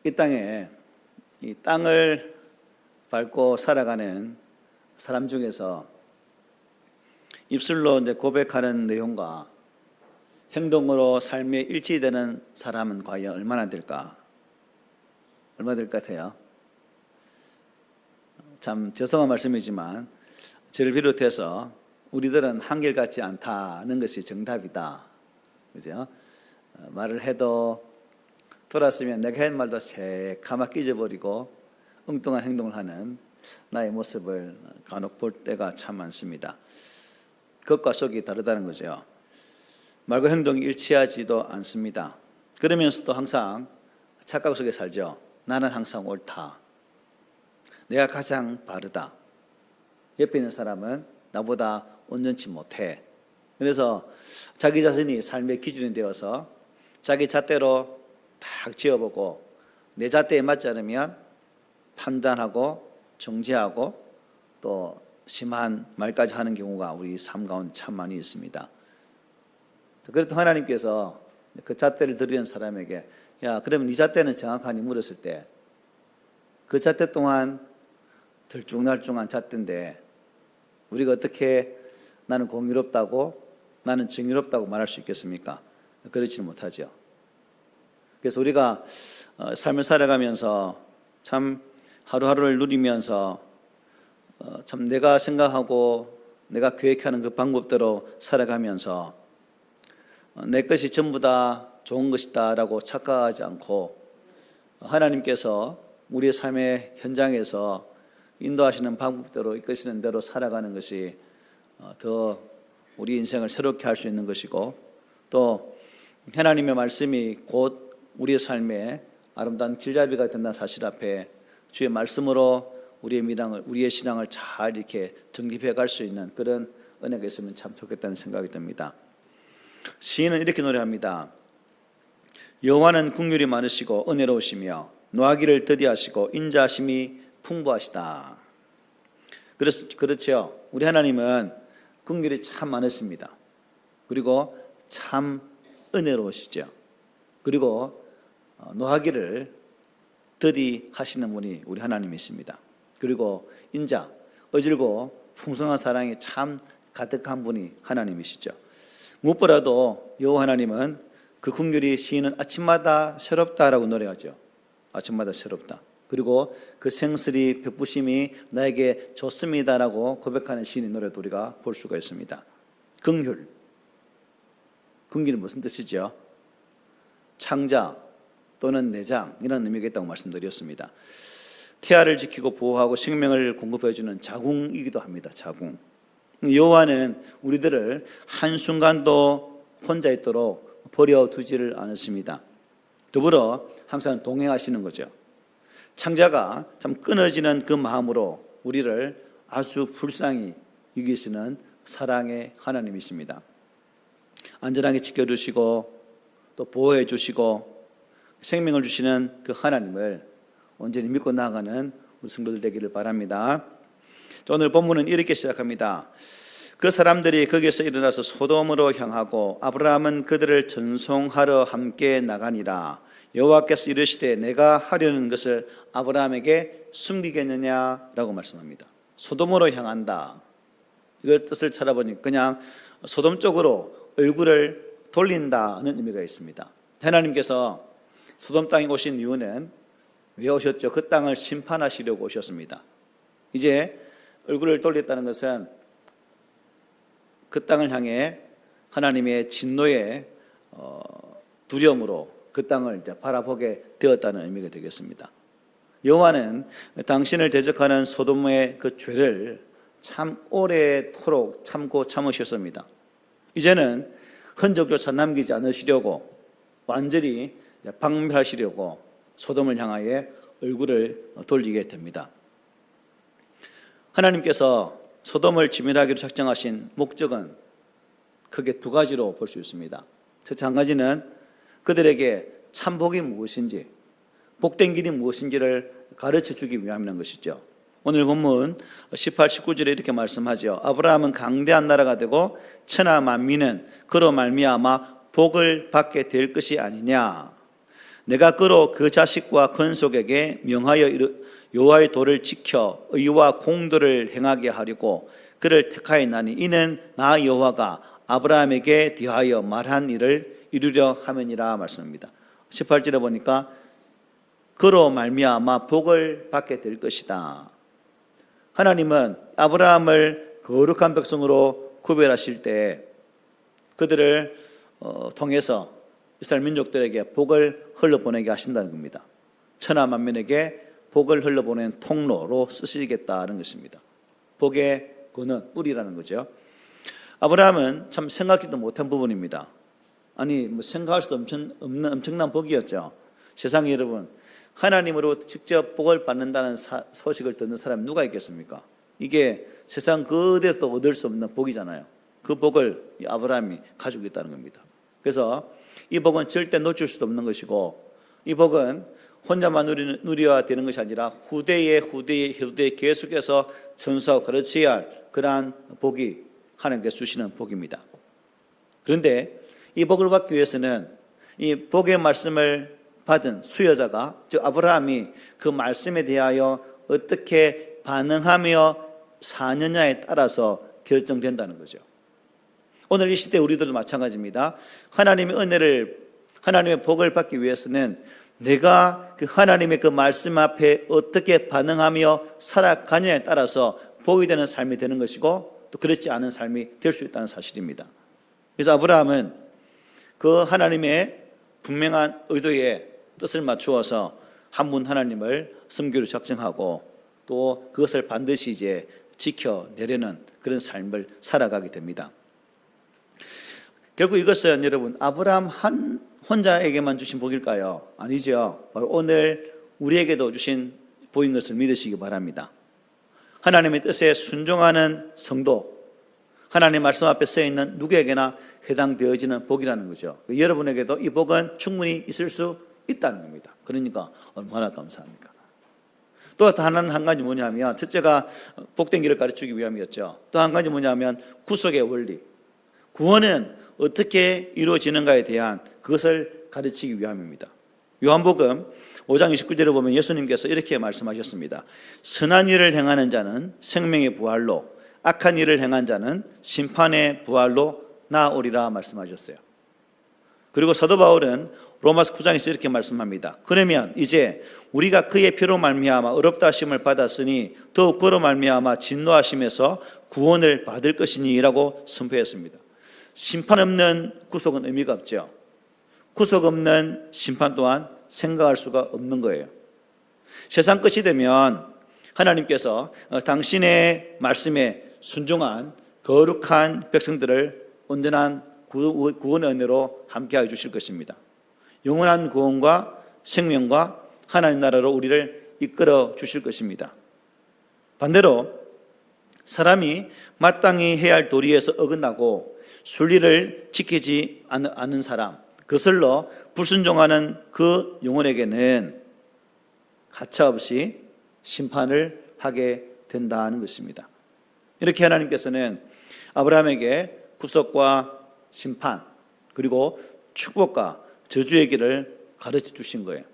이 땅에 이 땅을 밟고 살아가는 사람 중에서 입술로 이제 고백하는 내용과 행동으로 삶에 일치되는 사람은 과연 얼마나 될까? 얼마 될 것 같아요? 참 죄송한 말씀이지만 저를 비롯해서 우리들은 한결같지 않다는 것이 정답이다. 그죠? 말을 해도 돌았으면 내가 한 말도 새카맣게 잊어버리고 엉뚱한 행동을 하는 나의 모습을 간혹 볼 때가 참 많습니다. 겉과 속이 다르다는 거죠. 말과 행동이 일치하지도 않습니다. 그러면서도 항상 착각 속에 살죠. 나는 항상 옳다. 내가 가장 바르다. 옆에 있는 사람은 나보다 온전치 못해. 그래서 자기 자신이 삶의 기준이 되어서 자기 잣대로 딱 지어보고 내 잣대에 맞지 않으면 판단하고 정죄하고 또 심한 말까지 하는 경우가 우리 삶 가운데 참 많이 있습니다. 그렇다고 하나님께서 그 잣대를 들이는 사람에게 야 그러면 네 잣대는 정확하니 물었을 때 그 잣대 동안 들쭉날쭉한 잣대인데 우리가 어떻게 나는 공의롭다고 나는 정의롭다고 말할 수 있겠습니까? 그렇지는 못하죠. 그래서 우리가 삶을 살아가면서 참 하루하루를 누리면서 참 내가 생각하고 내가 계획하는 그 방법대로 살아가면서 내 것이 전부 다 좋은 것이다 라고 착각하지 않고 하나님께서 우리의 삶의 현장에서 인도하시는 방법대로 이끄시는 대로 살아가는 것이 더 우리 인생을 새롭게 할 수 있는 것이고 또 하나님의 말씀이 곧 우리의 삶에 아름다운 길잡이가 된다는 사실 앞에 주의 말씀으로 우리의 신앙을 잘 이렇게 정립해 갈 수 있는 그런 은혜가 있으면 참 좋겠다는 생각이 듭니다. 시인은 이렇게 노래합니다. 여호와는 긍휼이 많으시고 은혜로우시며 노하기를 더디하시고 인자하심이 풍부하시다. 그렇죠. 우리 하나님은 긍휼이 참 많으십니다. 그리고 참 은혜로우시죠. 그리고 노하기를 더디하시는 분이 우리 하나님이십니다. 그리고 인자, 어질고 풍성한 사랑이 참 가득한 분이 하나님이시죠. 무엇보다도 여호와 하나님은 그 긍휼이 시인은 아침마다 새롭다라고 노래하죠. 아침마다 새롭다. 그리고 그 생슬이 베푸심이 나에게 좋습니다라고 고백하는 시인의 노래도 우리가 볼 수가 있습니다. 긍휼. 긍휼은 무슨 뜻이죠? 창자 또는 내장 이런 의미가 있다고 말씀드렸습니다. 태아를 지키고 보호하고 생명을 공급해주는 자궁이기도 합니다. 자궁. 여호와는 우리들을 한순간도 혼자 있도록 버려두지를 않으십니다. 더불어 항상 동행하시는 거죠. 창자가 참 끊어지는 그 마음으로 우리를 아주 불쌍히 여기시는 사랑의 하나님이십니다. 안전하게 지켜주시고 또 보호해 주시고 생명을 주시는 그 하나님을 온전히 믿고 나아가는 우리 성도들 되기를 바랍니다. 오늘 본문은 이렇게 시작합니다. 그 사람들이 거기서 일어나서 소돔으로 향하고 아브라함은 그들을 전송하러 함께 나가니라. 여호와께서 이르시되 내가 하려는 것을 아브라함에게 숨기겠느냐라고 말씀합니다. 소돔으로 향한다. 이걸 뜻을 찾아보니 그냥 소돔 쪽으로 얼굴을 돌린다는 의미가 있습니다. 하나님께서 소돔 땅에 오신 이유는 왜 오셨죠? 그 땅을 심판하시려고 오셨습니다. 이제 얼굴을 돌렸다는 것은 그 땅을 향해 하나님의 진노의 두려움으로 그 땅을 이제 바라보게 되었다는 의미가 되겠습니다. 여호와는 당신을 대적하는 소돔의 그 죄를 참 오래도록 참고 참으셨습니다. 이제는 흔적조차 남기지 않으시려고 완전히 박멸하시려고 소돔을 향하여 얼굴을 돌리게 됩니다. 하나님께서 소돔을 지멸하기로 작정하신 목적은 크게 두 가지로 볼 수 있습니다. 첫째 한 가지는 그들에게 참복이 무엇인지, 복된 길이 무엇인지를 가르쳐 주기 위함이라는 것이죠. 오늘 본문 18, 19절에 이렇게 말씀하죠. 아브라함은 강대한 나라가 되고 천하 만민은 그로 말미암아 복을 받게 될 것이 아니냐. 내가 그로 그 자식과 건속에게 명하여 여호와의 도를 지켜 의와 공도를 행하게 하려고 그를 택하였나니 이는 나 여호와가 아브라함에게 대하여 말한 일을 이루려 함이니라 말씀합니다. 18절에 보니까 그로 말미암아 복을 받게 될 것이다. 하나님은 아브라함을 거룩한 백성으로 구별하실 때 그들을 통해서 이스라엘 민족들에게 복을 흘러보내게 하신다는 겁니다. 천하 만민에게 복을 흘러보낸 통로로 쓰시겠다는 것입니다. 복의 근원, 뿌리라는 거죠. 아브라함은 참 생각지도 못한 부분입니다. 아니 생각할 수도 없는 엄청난 복이었죠. 세상에 여러분, 하나님으로 직접 복을 받는다는 소식을 듣는 사람이 누가 있겠습니까? 이게 세상 그데서 얻을 수 없는 복이잖아요. 그 복을 아브라함이 가지고 있다는 겁니다. 그래서 이 복은 절대 놓칠 수도 없는 것이고, 이 복은 혼자만 누려야 되는 것이 아니라 후대에 계속해서 전수하고 가르쳐야 할 그러한 복이 하나님께서 주시는 복입니다. 그런데 이 복을 받기 위해서는 이 복의 말씀을 받은 수여자가, 즉 아브라함이 그 말씀에 대하여 어떻게 반응하며 사느냐에 따라서 결정된다는 거죠. 오늘 이 시대 우리들도 마찬가지입니다. 하나님의 은혜를, 하나님의 복을 받기 위해서는 내가 그 하나님의 그 말씀 앞에 어떻게 반응하며 살아가냐에 따라서 복이 되는 삶이 되는 것이고, 또 그렇지 않은 삶이 될 수 있다는 사실입니다. 그래서 아브라함은 그 하나님의 분명한 의도에 뜻을 맞추어서 한 분 하나님을 섬기로 작정하고 또 그것을 반드시 이제 지켜내려는 그런 삶을 살아가게 됩니다. 결국 이것은 여러분 아브라함 혼자에게만 주신 복일까요? 아니죠. 바로 오늘 우리에게도 주신 복인 것을 믿으시기 바랍니다. 하나님의 뜻에 순종하는 성도, 하나님 말씀 앞에 서 있는 누구에게나 해당되어지는 복이라는 거죠. 여러분에게도 이 복은 충분히 있을 수 있다는 겁니다. 그러니까 얼마나 감사합니까? 또 하나는 한 가지 뭐냐면, 첫째가 복된 길을 가르치기 위함이었죠. 또 한 가지 뭐냐면 구속의 원리, 구원은 어떻게 이루어지는가에 대한 그것을 가르치기 위함입니다. 요한복음 5장 29절에 보면 예수님께서 이렇게 말씀하셨습니다. 선한 일을 행하는 자는 생명의 부활로, 악한 일을 행한 자는 심판의 부활로 나오리라 말씀하셨어요. 그리고 사도 바울은 로마서 9장에서 이렇게 말씀합니다. 그러면 이제 우리가 그의 피로 말미암아 의롭다 하심을 받았으니 더욱 그로 말미암아 진노하심에서 구원을 받을 것이니라고 선포했습니다. 심판 없는 구속은 의미가 없죠. 구속 없는 심판 또한 생각할 수가 없는 거예요. 세상 끝이 되면 하나님께서 당신의 말씀에 순종한 거룩한 백성들을 온전한 구원의 은혜로 함께하여 주실 것입니다. 영원한 구원과 생명과 하나님 나라로 우리를 이끌어 주실 것입니다. 반대로 사람이 마땅히 해야 할 도리에서 어긋나고 순리를 지키지 않는 사람, 그것을로 불순종하는 그 영혼에게는 가차없이 심판을 하게 된다는 것입니다. 이렇게 하나님께서는 아브라함에게 구속과 심판, 그리고 축복과 저주의 길을 가르쳐 주신 거예요.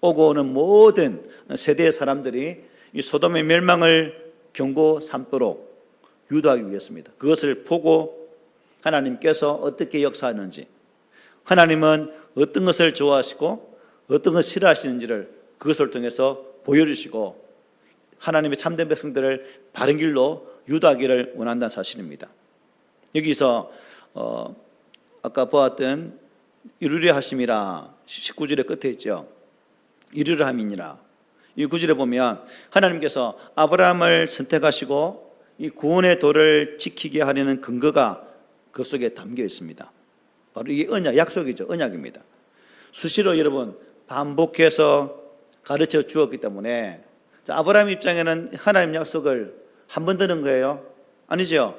오고 오는 모든 세대의 사람들이 이 소돔의 멸망을 경고 삼도록 유도하기 위해서입니다. 그것을 보고 하나님께서 어떻게 역사하는지, 하나님은 어떤 것을 좋아하시고 어떤 것을 싫어하시는지를 그것을 통해서 보여주시고 하나님의 참된 백성들을 바른 길로 유도하기를 원한다는 사실입니다. 여기서 아까 보았던 이루려 하심이라 19절의 끝에 있죠. 이루려 함이니라. 이 구절에 보면 하나님께서 아브라함을 선택하시고 이 구원의 도를 지키게 하려는 근거가 그 속에 담겨 있습니다. 바로 이게 언약, 약속이죠. 언약입니다. 수시로 여러분 반복해서 가르쳐 주었기 때문에 아브라함 입장에는 하나님 약속을 한 번 듣는 거예요? 아니죠.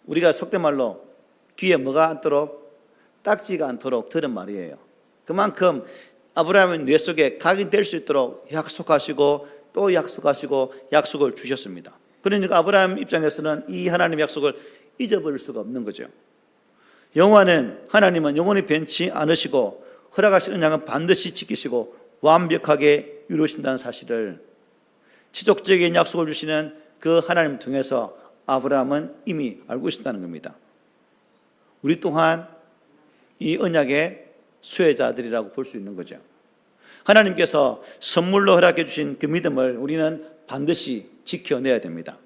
우리가 속된 말로 귀에 뭐가 않도록, 딱지가 않도록 들은 말이에요. 그만큼 아브라함의 뇌 속에 각인될 수 있도록 약속하시고 또 약속하시고 약속을 주셨습니다. 그러니까 아브라함 입장에서는 이 하나님 약속을 잊어버릴 수가 없는 거죠. 하나님은 영원히 변치 않으시고 허락하신 언약은 반드시 지키시고 완벽하게 이루신다는 사실을, 지속적인 약속을 주시는 그 하나님 통해서 아브라함은 이미 알고 있었다는 겁니다. 우리 또한 이 언약의 수혜자들이라고 볼 수 있는 거죠. 하나님께서 선물로 허락해 주신 그 믿음을 우리는 반드시 지켜내야 됩니다.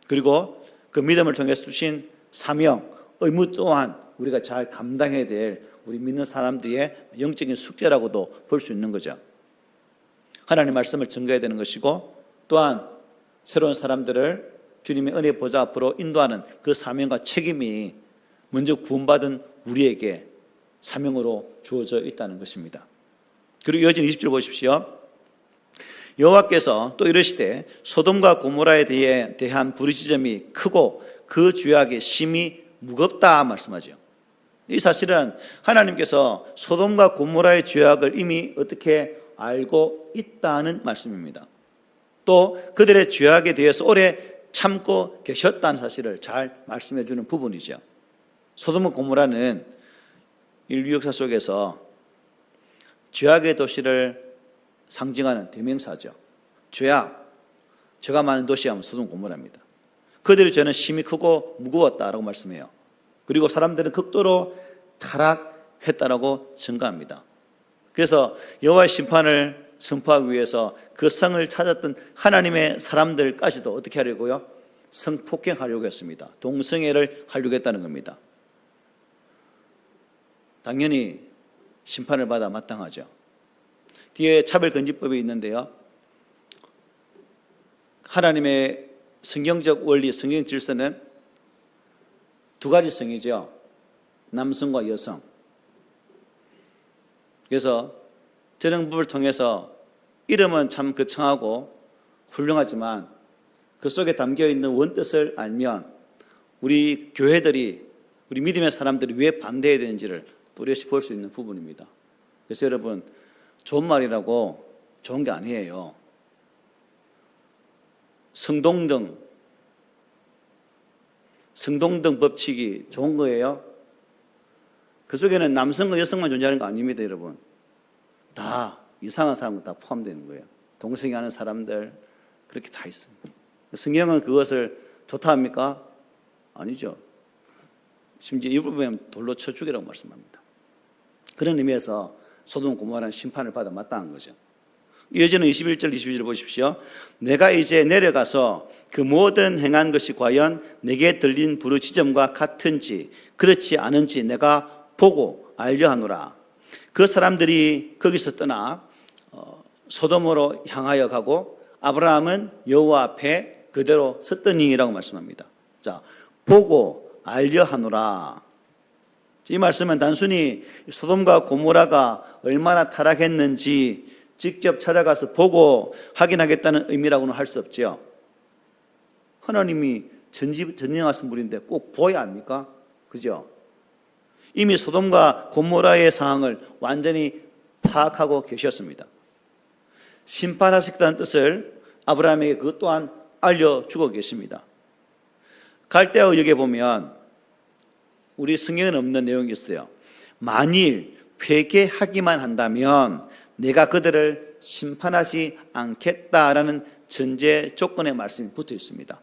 그리고 그 믿음을 통해서 주신 사명, 의무 또한 우리가 잘 감당해야 될 우리 믿는 사람들의 영적인 숙제라고도 볼 수 있는 거죠. 하나님의 말씀을 증거해야 되는 것이고, 또한 새로운 사람들을 주님의 은혜 보좌 앞으로 인도하는 그 사명과 책임이 먼저 구원받은 우리에게 사명으로 주어져 있다는 것입니다. 그리고 이어진 20절 보십시오. 여호와께서 또 이르시되 소돔과 고모라에 대한 부르짖음이 크고 그 죄악이 심히 무겁다 말씀하죠. 이 사실은 하나님께서 소돔과 고모라의 죄악을 이미 어떻게 알고 있다는 말씀입니다. 또 그들의 죄악에 대해서 오래 참고 계셨다는 사실을 잘 말씀해 주는 부분이죠. 소돔과 고모라는 인류 역사 속에서 죄악의 도시를 상징하는 대명사죠. 죄가 많은 도시하면 소돔 고모라입니다. 그들의 죄는 심히 크고 무거웠다라고 말씀해요. 그리고 사람들은 극도로 타락했다라고 증가합니다. 그래서 여호와의 심판을 선포하기 위해서 그 성을 찾았던 하나님의 사람들까지도 어떻게 하려고요? 성폭행하려고 했습니다. 동성애를 하려고 했다는 겁니다. 당연히 심판을 받아 마땅하죠. 뒤에 차별금지법이 있는데요, 하나님의 성경적 원리, 성경 질서는 두 가지 성이죠. 남성과 여성. 그래서 재정법을 통해서 이름은 참 거창하고 훌륭하지만 그 속에 담겨있는 원뜻을 알면 우리 교회들이, 우리 믿음의 사람들이 왜 반대해야 되는지를 또렷이 볼 수 있는 부분입니다. 그래서 여러분, 좋은 말이라고 좋은 게 아니에요. 성동등 법칙이 좋은 거예요. 그 속에는 남성과 여성만 존재하는 거 아닙니다, 여러분. 다 이상한 사람은 다 포함되는 거예요. 동성애 하는 사람들, 그렇게 다 있습니다. 성경은 그것을 좋다 합니까? 아니죠. 심지어 이 부분에 돌로 쳐 죽이라고 말씀합니다. 그런 의미에서 소돔 고모라는 심판을 받아 마땅한 거죠. 이어지는 21절 22절 보십시오. 내가 이제 내려가서 그 모든 행한 것이 과연 내게 들린 부르짖음과 같은지 그렇지 않은지 내가 보고 알려 하노라. 그 사람들이 거기서 떠나 소돔으로 향하여 가고 아브라함은 여호와 앞에 그대로 섰더니라고 말씀합니다. 자, 보고 알려 하노라. 이 말씀은 단순히 소돔과 고모라가 얼마나 타락했는지 직접 찾아가서 보고 확인하겠다는 의미라고는 할 수 없죠. 하나님이 전능하신 분인데 꼭 보아야 합니까? 그죠? 이미 소돔과 고모라의 상황을 완전히 파악하고 계셨습니다. 심판하시겠다는 뜻을 아브라함에게 그것 또한 알려주고 계십니다. 갈대아 역에 보면 우리 성경에는 없는 내용이 있어요. 만일 회개하기만 한다면 내가 그들을 심판하지 않겠다라는 전제 조건의 말씀이 붙어 있습니다.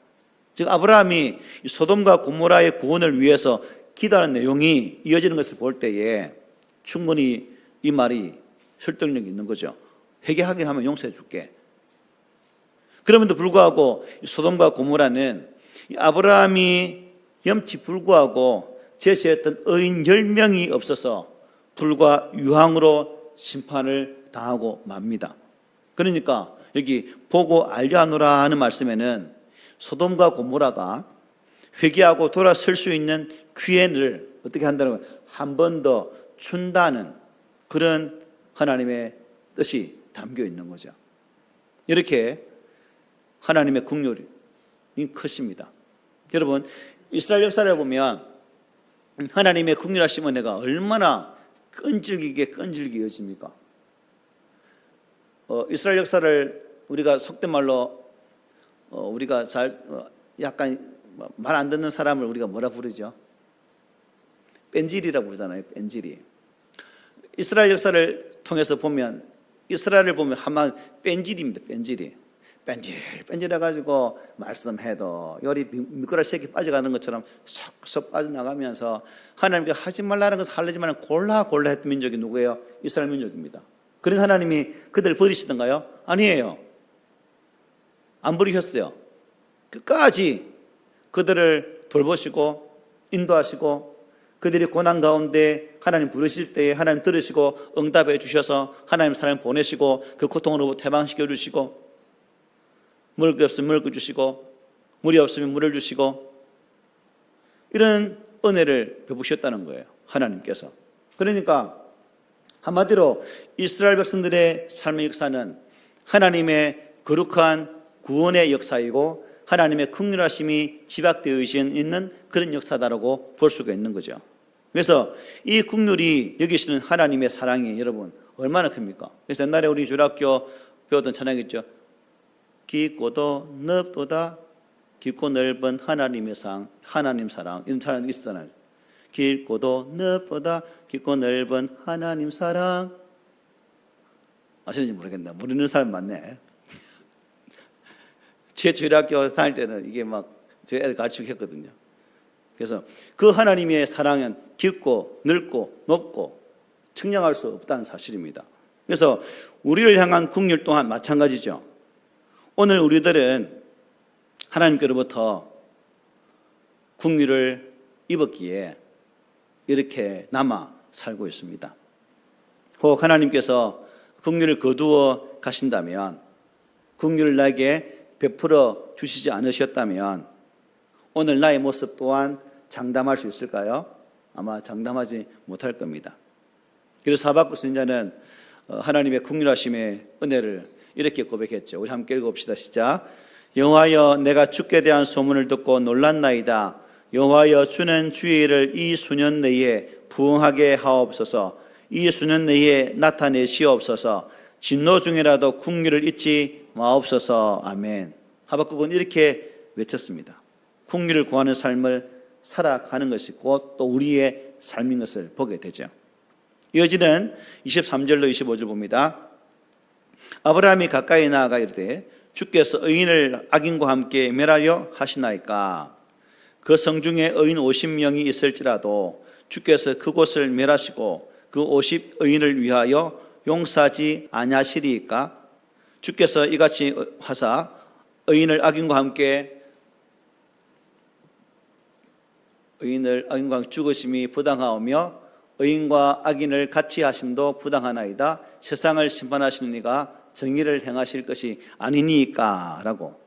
즉 아브라함이 소돔과 고모라의 구원을 위해서 기도하는 내용이 이어지는 것을 볼 때에 충분히 이 말이 설득력이 있는 거죠. 회개하긴 하면 용서해 줄게. 그럼에도 불구하고 소돔과 고모라는 아브라함이 염치 불구하고 제시했던 의인 10명이 없어서 불과 유황으로 심판을 당하고 맙니다. 그러니까 여기 보고 알려 하노라 하는 말씀에는 소돔과 고모라가 회개하고 돌아설 수 있는 기회를 어떻게 한다는 한 번 더 준다는 그런 하나님의 뜻이 담겨 있는 거죠. 이렇게 하나님의 긍휼이 크십니다. 여러분, 이스라엘 역사를 보면 하나님의 긍휼하심 은혜가 얼마나 끈질기게 이어집니까? 이스라엘 역사를 우리가 속된 말로 우리가 약간 말 안 듣는 사람을 우리가 뭐라 부르죠? 뺀질이라고 부르잖아요. 뺀질이. 이스라엘 역사를 통해서 보면 이스라엘을 보면 하만 뺀질입니다. 뺀질해가지고 말씀해도 요리 미꾸라지 새끼 빠져가는 것처럼 쏙쏙 빠져나가면서 하나님께 하지 말라는 것을 하려지만 골라 했던 민족이 누구예요? 이스라엘 민족입니다. 그런 하나님이 그들을 버리시던가요? 아니에요. 안 버리셨어요. 끝까지 그들을 돌보시고 인도하시고 그들이 고난 가운데 하나님 부르실 때에 하나님 들으시고 응답해 주셔서 하나님 사람을 보내시고 그 고통으로부터 해방시켜 주시고 먹을 게 없으면 먹을 거 주시고 물이 없으면 물을 주시고 이런 은혜를 베푸셨다는 거예요. 하나님께서. 그러니까 한마디로 이스라엘 백성들의 삶의 역사는 하나님의 거룩한 구원의 역사이고 하나님의 긍휼하심이 집약되어 있는 그런 역사다라고 볼 수가 있는 거죠. 그래서 이 긍휼이 여기시는 하나님의 사랑이 여러분 얼마나 큽니까? 그래서 옛날에 우리 주일학교 배웠던 찬양이 있죠. 깊고도 넓도다 깊고 넓은 하나님의 하나님 사랑 이런 찬양이 있었잖아요. 깊고도 넓보다 깊고 넓은 하나님 사랑 아시는지 모르겠네. 모르는 사람 많네. 제 주일학교 다닐 때는 이게 막 저희 애들 가르치고 했거든요. 그래서 그 하나님의 사랑은 깊고 넓고 높고 측량할 수 없다는 사실입니다. 그래서 우리를 향한 긍휼 또한 마찬가지죠. 오늘 우리들은 하나님께로부터 긍휼을 입었기에 이렇게 남아 살고 있습니다. 혹 하나님께서 긍휼을 거두어 가신다면 긍휼을 나에게 베풀어 주시지 않으셨다면 오늘 나의 모습 또한 장담할 수 있을까요? 아마 장담하지 못할 겁니다. 그래서 하박국 선지자는 하나님의 긍휼하심의 은혜를 이렇게 고백했죠. 우리 함께 읽어봅시다. 시작. 여호와여 내가 주께 대한 소문을 듣고 놀랐나이다. 여호와여 주는 주의 일을 이 수년 내에 부응하게 하옵소서. 이 수년 내에 나타내시옵소서. 진노 중이라도 긍휼을 잊지 마옵소서. 아멘. 하박국은 이렇게 외쳤습니다. 긍휼을 구하는 삶을 살아가는 것이 곧 또 우리의 삶인 것을 보게 되죠. 이어지는 23절로 25절 봅니다. 아브라함이 가까이 나아가 이르되 주께서 의인을 악인과 함께 멸하려 하시나이까. 그 성중에 의인 50명이 있을지라도 주께서 그곳을 멸하시고 그 50의인을 위하여 용서하지 아니하시리이까. 주께서 이같이 하사 의인을 악인과 함께 죽으심이 부당하오며 의인과 악인을 같이 하심도 부당하나이다. 세상을 심판하시는 이가 정의를 행하실 것이 아니니까 라고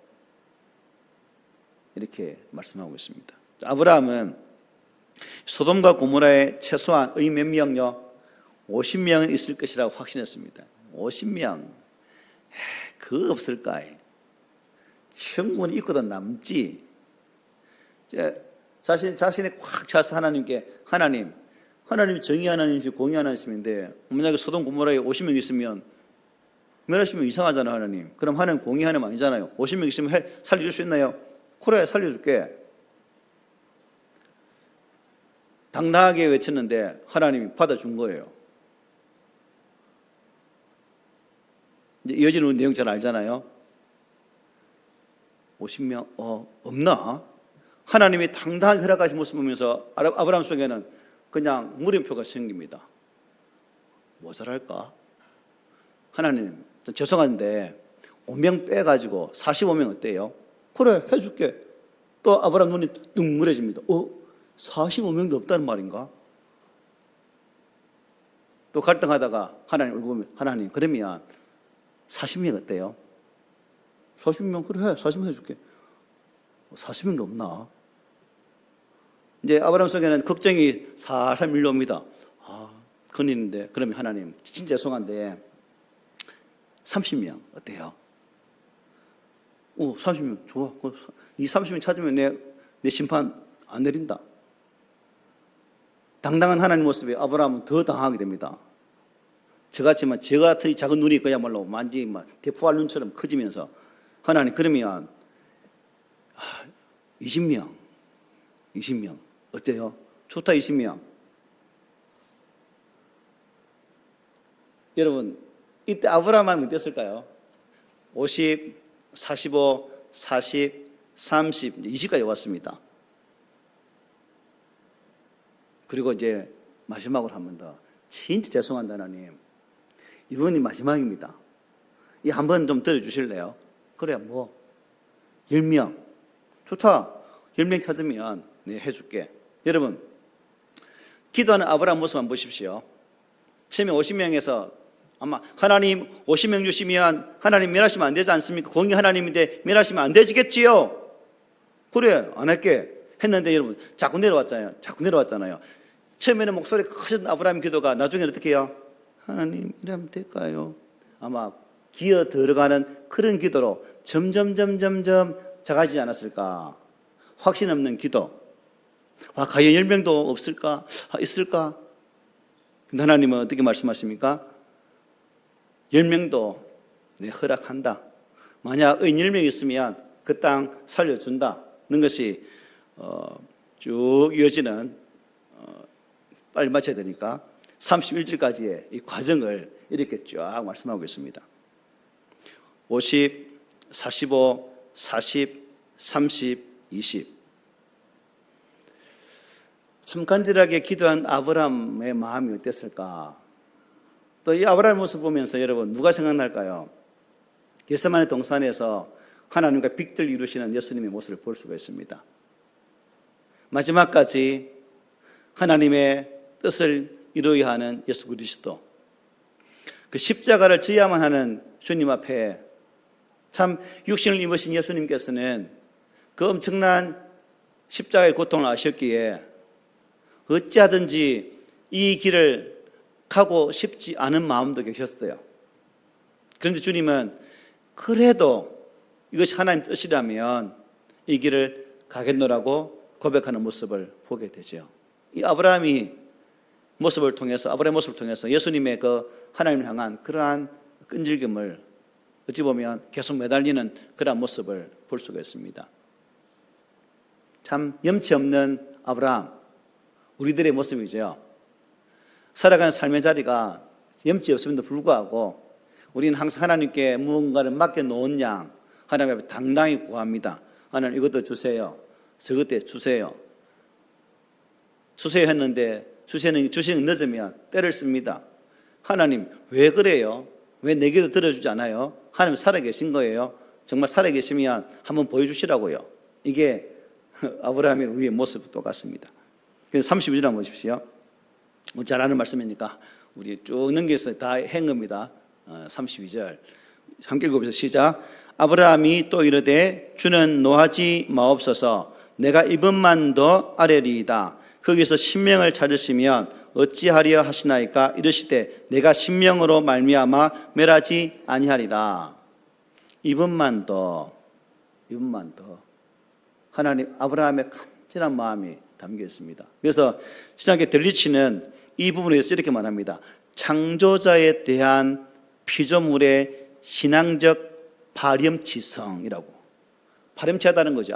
이렇게 말씀하고 있습니다. 아브라함은 소돔과 고모라에 최소한 의인 몇 명요? 50명은 있을 것이라고 확신했습니다. 50명 그거 없을까? 충분히 있거든 남지. 자신이 꽉 차서 하나님께 하나님 정의 하나님이시고 공의 하나님인데 만약에 소돔 고모라에 50명 있으면 멸하시면 이상하잖아 하나님. 그럼 하나님 공의 하나님 아니잖아요. 50명 있으면 살려줄 수 있나요? 그래 살려줄게. 당당하게 외쳤는데 하나님이 받아준 거예요. 이제 이어지는 내용 잘 알잖아요. 50명 없나? 하나님이 당당하게 허락하신 모습 보면서 아브라함 속에는 그냥 물음표가 생깁니다. 모자랄까? 하나님 죄송한데 5명 빼가지고 45명 어때요? 그래 해줄게. 또 아브라함 눈이 둥그레집니다. 45명도 없다는 말인가? 또 갈등하다가 하나님 얼굴 보면 하나님 그러면 40명 어때요? 40명 그래 40명 해줄게. 40명도 없나? 이제 아브라함 속에는 걱정이 살살 밀려옵니다. 큰일인데 그러면 하나님 진짜 죄송한데 30명 어때요? 30명 좋아. 이 30명 찾으면 내 심판 안 내린다. 당당한 하나님 모습에 아브라함은 더 당하게 됩니다. 저같지만 저 같은 작은 눈이 그야말로 만지 대포알 눈처럼 커지면서 하나님 그러면 20명 어때요? 좋다 20명. 여러분 이때 아브라함 마음이 어땠을까요? 50, 45, 40, 30, 20까지 왔습니다. 그리고 이제 마지막으로 한 번 더, 진짜 죄송합니다 하나님, 이번이 마지막입니다. 이 한 번 좀 들어주실래요? 그래, 뭐 10명 좋다, 10명 찾으면 네, 해줄게. 여러분 기도하는 아브라함 모습 한번 보십시오. 처음에 50명에서 아마 하나님 50명 주시면 하나님 멸하시면 안 되지 않습니까? 공의 하나님인데 멸하시면 안 되지겠지요? 그래, 안 할게 했는데 여러분 자꾸 내려왔잖아요. 처음에는 목소리 크신 아브라함 기도가 나중에는 어떻게 해요? 하나님 이러면 될까요? 아마 기어 들어가는 그런 기도로 점점 작아지지 않았을까? 확신 없는 기도. 과연 10명도 없을까? 있을까? 근데 하나님은 어떻게 말씀하십니까? 10명도 내 허락한다. 만약 의 10명 있으면 그 땅 살려준다는 것이 쭉 이어지는, 빨리 마쳐야 되니까 31절까지의 이 과정을 이렇게 쫙 말씀하고 있습니다. 50, 45, 40, 30, 20. 참 간절하게 기도한 아브라함의 마음이 어땠을까? 또 이 아브라함의 모습 보면서 여러분 누가 생각날까요? 겟세마네 동산에서 하나님과 빅들 이루시는 예수님의 모습을 볼 수가 있습니다. 마지막까지 하나님의 뜻을 이루어야 하는 예수 그리스도, 그 십자가를 져야만 하는 주님 앞에 참 육신을 입으신 예수님께서는 그 엄청난 십자가의 고통을 아셨기에 어찌하든지 이 길을 가고 싶지 않은 마음도 계셨어요. 그런데 주님은 그래도 이것이 하나님 뜻이라면 이 길을 가겠노라고 고백하는 모습을 보게 되죠. 이 아브라함의 모습을 통해서 예수님의 그 하나님을 향한 그러한 끈질김을 어찌 보면 계속 매달리는 그러한 모습을 볼 수가 있습니다. 참 염치 없는 아브라함, 우리들의 모습이죠. 살아가는 삶의 자리가 염치 없음에도 불구하고 우리는 항상 하나님께 무언가를 맡겨놓은 양 하나님 앞에 당당히 구합니다. 하나님 이것도 주세요, 저것도 주세요. 주세요 했는데 주시는 늦으면 때를 씁니다. 하나님 왜 그래요? 왜 내게도 들어주지 않아요? 하나님 살아계신 거예요? 정말 살아계시면 한번 보여주시라고요. 이게 아브라함의 우리의 모습과 똑같습니다. 32절 한번 보십시오. 잘 아는 말씀이니까 우리 쭉 넘겨서 다 한 겁니다. 32절 함께 읽어보세요. 시작. 아브라함이 또 이르되 주는 노하지 마옵소서, 내가 이번만 더 아뢰리이다. 거기서 신명을 찾으시면 어찌하려 하시나이까? 이르시되 내가 신명으로 말미암아 멸하지 아니하리라. 이번만 더 하나님 아브라함의 간절한 마음이 담겨 있습니다. 그래서 신학의 델리치는 이 부분에서 이렇게 말합니다. 창조자에 대한 피조물의 신앙적 파렴치성이라고. 파렴치하다는 거죠.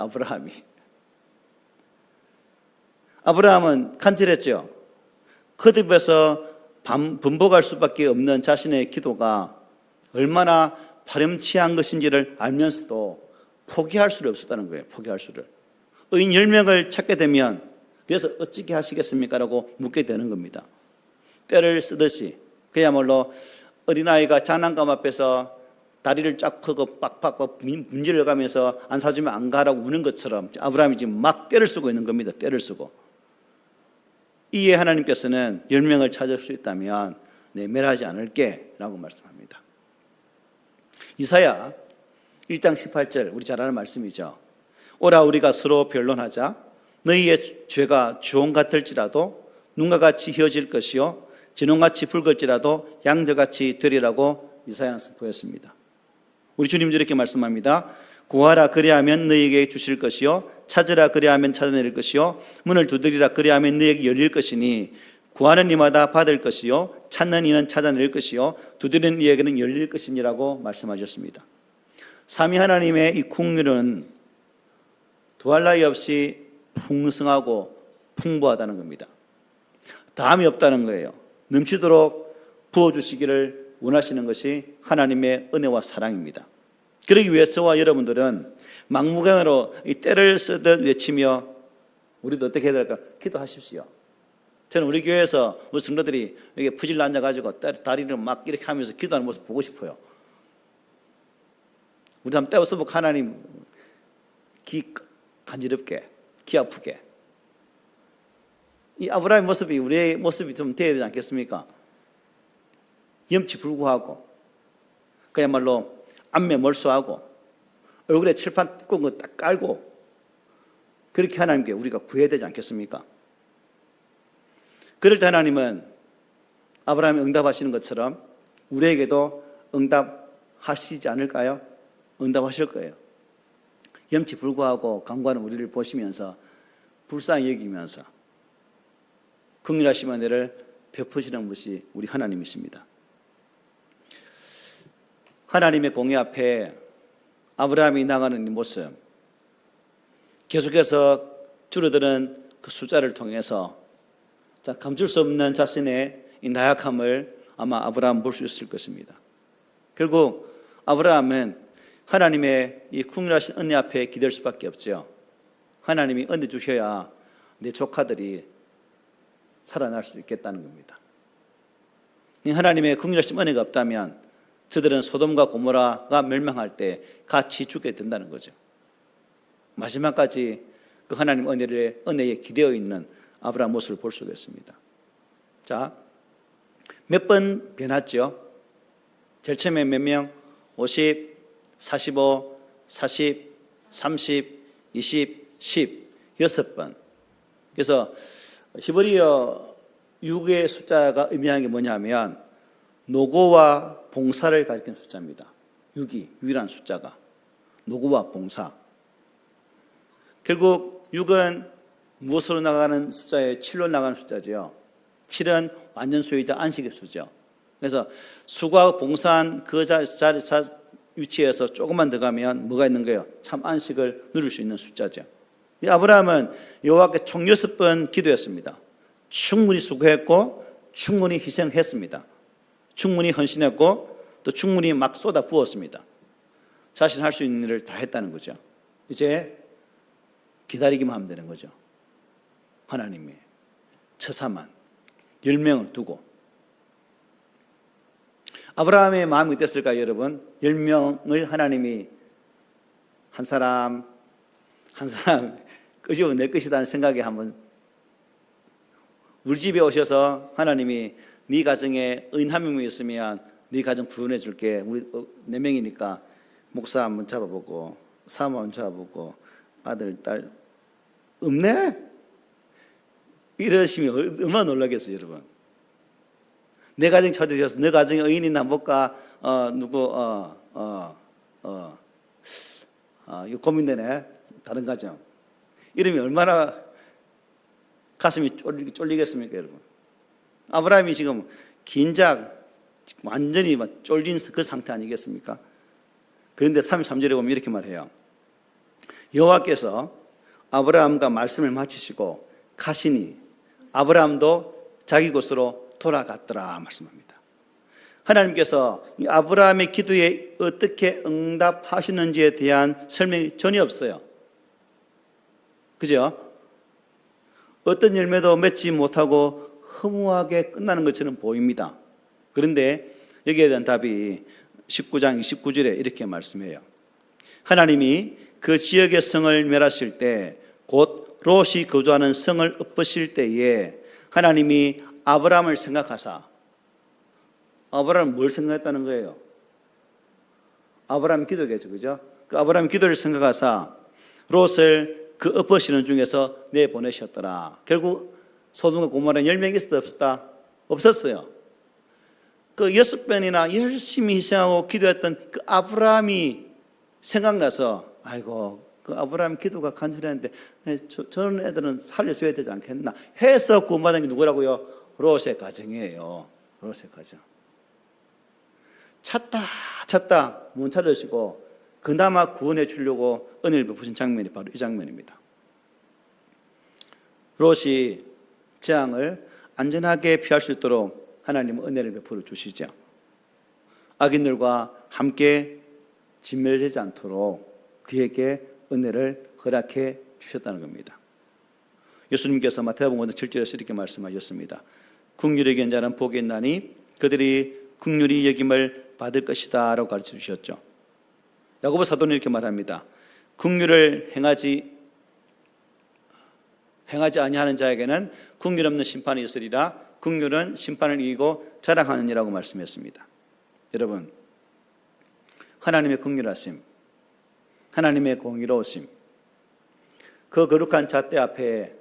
아브라함은 간절했죠. 거듭해서 번복할 수밖에 없는 자신의 기도가 얼마나 파렴치한 것인지를 알면서도 포기할 수를 없었다는 거예요. 포기할 수를. 의인 10명을 찾게 되면 그래서 어찌게 하시겠습니까? 라고 묻게 되는 겁니다. 뼈를 쓰듯이 그야말로 어린아이가 장난감 앞에서 다리를 쫙 펴고 빡빡 문질러 가면서 안 사주면 안 가라고 우는 것처럼 아브라함이 지금 막 떼를 쓰고 있는 겁니다. 떼를 쓰고. 이에 하나님께서는 10명을 찾을 수 있다면 멸하지 않을게 라고 말씀합니다. 이사야 1장 18절 우리 잘 아는 말씀이죠. 오라 우리가 서로 변론하자. 너희의 죄가 주홍 같을지라도 눈과 같이 휘어질 것이요 진홍같이 붉을지라도 양털같이 되리라고 이사야는 선포했습니다. 우리 주님도 이렇게 말씀합니다. 구하라 그리하면 너희에게 주실 것이요 찾으라 그리하면 찾아낼 것이요 문을 두드리라 그리하면 너희에게 열릴 것이니 구하는 이마다 받을 것이요 찾는 이는 찾아낼 것이요 두드리는 이에게는 열릴 것이니라고 말씀하셨습니다. 삼위 하나님의 이 국률은 두할 나위 없이 풍성하고 풍부하다는 겁니다. 다함이 없다는 거예요. 넘치도록 부어주시기를 원하시는 것이 하나님의 은혜와 사랑입니다. 그러기 위해 저와 여러분들은 막무가내로 이 때를 쓰듯 외치며 우리도 어떻게 해야 될까? 기도하십시오. 저는 우리 교회에서 우리 성도들이 여기 푸질러 앉아가지고 다리를 막 이렇게 하면서 기도하는 모습 보고 싶어요. 우리 한번 떼어서보고 하나님 귀 간지럽게, 귀 아프게. 이 아브라함의 모습이 우리의 모습이 좀 돼야 되지 않겠습니까? 염치불구하고 그야말로 안매 몰수하고 얼굴에 칠판 두꺼운 거 딱 깔고 그렇게 하나님께 우리가 구해야 되지 않겠습니까? 그럴 때 하나님은 아브라함이 응답하시는 것처럼 우리에게도 응답하시지 않을까요? 응답하실 거예요. 염치불구하고 간과하는 우리를 보시면서 불쌍히 여기면서 긍휼하심 은혜를 베푸시는 것이 우리 하나님이십니다. 하나님의 공의 앞에 아브라함이 나가는 이 모습, 계속해서 줄어드는 그 숫자를 통해서 감출 수 없는 자신의 이 나약함을 아마 아브라함은 볼 수 있을 것입니다. 결국 아브라함은 하나님의 이 긍휼하신 은혜 앞에 기댈 수밖에 없죠. 하나님이 은혜 주셔야 내 조카들이 살아날 수 있겠다는 겁니다. 하나님의 긍휼하신 은혜가 없다면 저들은 소돔과 고모라가 멸망할 때 같이 죽게 된다는 거죠. 마지막까지 그 하나님 은혜에 기대어 있는 아브라함 모습을 볼 수가 있습니다. 자, 몇 번 변했죠? 제일 처음에 몇 명? 50, 45, 40, 30, 20, 10, 6번. 그래서 히브리어 6의 숫자가 의미하는 게 뭐냐면 노고와 봉사를 가리키는 숫자입니다. 6이 유일한 숫자가 노고와 봉사. 결국 6은 무엇으로 나가는 숫자예요? 7로 나가는 숫자죠. 7은 완전 수요이자 안식의 수죠. 그래서 수고하고 봉사한 그 위치에서 조금만 더 가면 뭐가 있는 거예요? 참 안식을 누릴 수 있는 숫자죠. 아브라함은 여호와께 총 6번 기도했습니다. 충분히 수고했고 충분히 희생했습니다. 충분히 헌신했고 또 충분히 막 쏟아 부었습니다. 자신 할 수 있는 일을 다 했다는 거죠. 이제 기다리기만 하면 되는 거죠. 하나님이 처사만 10명을 두고. 아브라함의 마음이 어땠을까요, 여러분? 10명을 하나님이 한 사람 끄집어 낼 것이라는 생각에 한번, 우리 집에 오셔서 하나님이 네 가정에 의인 한 명이 있으면 네 가정 구원해 줄게. 우리 4명이니까 목사 한번 잡아보고 사모 한번 잡아보고 아들, 딸 없네? 이러시면 얼마나 놀라겠어요, 여러분. 내 가정 찾으셔서 내 가정에 의인이나 볼까? 이거 고민되네. 다른 가정. 이러면 얼마나 가슴이 쫄리겠습니까, 여러분? 아브라함이 지금 긴장, 완전히 쫄린 그 상태 아니겠습니까? 그런데 33절에 보면 이렇게 말해요. 여호와께서 아브라함과 말씀을 마치시고 가시니 아브라함도 자기 곳으로 돌아갔더라 말씀합니다. 하나님께서 이 아브라함의 기도에 어떻게 응답하시는지에 대한 설명이 전혀 없어요. 그죠? 어떤 열매도 맺지 못하고 허무하게 끝나는 것처럼 보입니다. 그런데 여기에 대한 답이 19장 29절에 이렇게 말씀해요. 하나님이 그 지역의 성을 멸하실 때 곧 롯이 거주하는 성을 엎으실 때에 하나님이 아브라함을 생각하사, 아브라함은 뭘 생각했다는 거예요? 아브라함 기도겠죠, 그죠? 그 아브라함 기도를 생각하사 롯을 그 엎으시는 중에서 내보내셨더라. 결국 소돔과 고모라는 10명이 있었다 없었다? 없었어요. 그 6번이나 열심히 희생하고 기도했던 그 아브라함이 생각나서, 아이고 그 아브라함 기도가 간절했는데 저런 애들은 살려줘야 되지 않겠나 해서 구원받은 게 누구라고요? 롯의 가정이에요. 롯의 가정. 찾다 못 찾으시고 그나마 구원해 주려고 은혜를 베푸신 장면이 바로 이 장면입니다. 롯이 재앙을 안전하게 피할 수 있도록 하나님은 은혜를 베풀어 주시죠. 악인들과 함께 진멸되지 않도록 그에게 은혜를 허락해 주셨다는 겁니다. 예수님께서 마태복음 7절에서 이렇게 말씀하셨습니다. 긍휼히 여긴 자는 복이 있나니 그들이 긍휼히 여김을 받을 것이다 라고 가르쳐 주셨죠. 야고보 사도는 이렇게 말합니다. 긍휼을 행하지 아니하는 자에게는 긍휼 없는 심판이 있으리라. 긍휼은 심판을 이기고 자랑하느니라고 말씀했습니다. 여러분, 하나님의 긍휼하심, 하나님의 공의로우심, 그 거룩한 잣대 앞에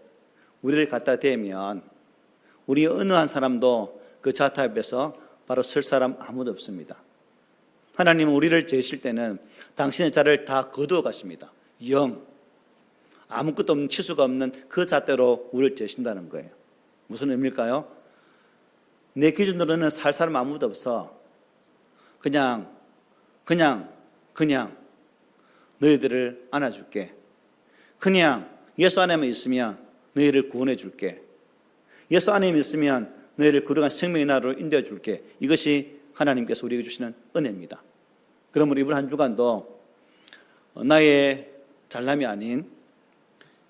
우리를 갖다 대면 우리 어느 한 사람도 그 잣대 앞에서 바로 설 사람 아무도 없습니다. 하나님은 우리를 재실 때는 당신의 자를 다 거두어 가십니다. 아무것도 없는 치수가 없는 그 잣대로 우리를 재신다는 거예요. 무슨 의미일까요? 내 기준으로는 살 사람 아무도 없어. 그냥 너희들을 안아줄게. 그냥 예수 안에만 있으면 너희를 구원해 줄게. 예수 안에만 있으면 너희를 거룩한 생명의 나라로 인도해 줄게. 이것이 하나님께서 우리에게 주시는 은혜입니다. 그러므로 이번 한 주간도 나의 잘남이 아닌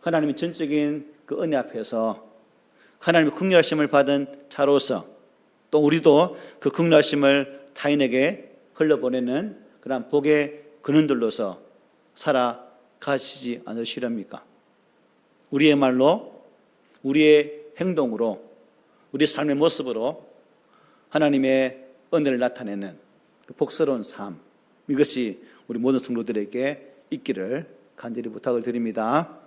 하나님의 전적인 그 은혜 앞에서 하나님의 긍휼하심을 받은 자로서 또 우리도 그 긍휼하심을 타인에게 흘려보내는 그런 복의 근원들로서 살아가시지 않으시렵니까? 우리의 말로, 우리의 행동으로, 우리의 삶의 모습으로 하나님의 은혜를 나타내는 그 복스러운 삶, 이것이 우리 모든 성도들에게 있기를 간절히 부탁을 드립니다.